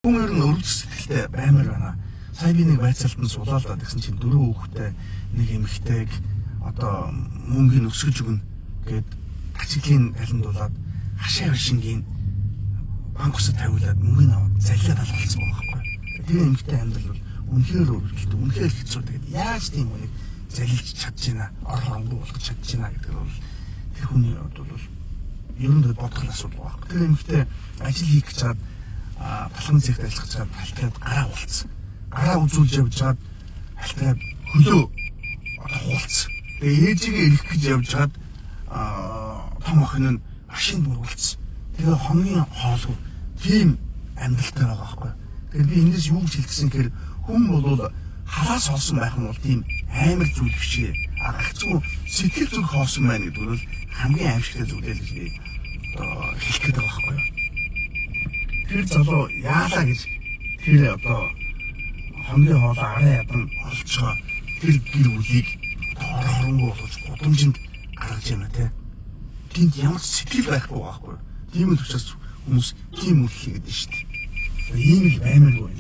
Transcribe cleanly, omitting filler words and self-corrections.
Хүн ер нь өргөц сэтгэлтэй баймар байна. Сая би нэг байцаалтанд сулаалдаа гэсэн чинь 4 хүүхэдтэй нэг эмэгтэйг одоо мөнгөний өсгөж өгнө гэд ачиглын талиндуулаад хашаа шингийн банк усад тавиулаад мөнгөний аваад заллиад алгалцсан байхгүй. Тэр эмэгтэй амьдрал бол үнэхээр өөрчлөлт, үнэхээр хэцүү. Тэгээд яаж тийм үнийг залилж чадж байна, ор хонгоо болгож чадж байна гэдэг нь бол тэр хүний бол ер нь бодох асуудал байхгүй. Тэр эмэгтэй ажил хийх гэж чад балхан цэгт ажиллаж чад халтгаад гараа уулцсан. Гараа үзүүлж явж чад халтгаад хөлөө хуулцсан. Тэгээ ээжигээ ирэх гэж явж чад том охин нь машин буруулсан. Тэгээ хоногийн хоолгүй тийм амьдралтай байгаа байхгүй. Тэгэхээр би эндээс юу гэж хэлсэн гэхээр хүн бол халаас хоосон байх нь бол тийм амар зүйл биш. Гагцгүй сэтгэл зүг хоосон байна гэдэг бол хамгийн аимшигтай зүйл л гэж би хэлэх гээд байгаа байхгүй. Тэр залуу яалаа гэж тэр одоо хоногийн хоолоо арай ядан олцоо тэр гэр бүлийг хоронгоо болгож гудамжинд гаргаж яана те. Тэнд ямар сэтгэл байхгүй байхгүй. Тийм л учраас хүмүүс тийм үйл хийгээд байна шүү дээ. Ийм л баймаргүй.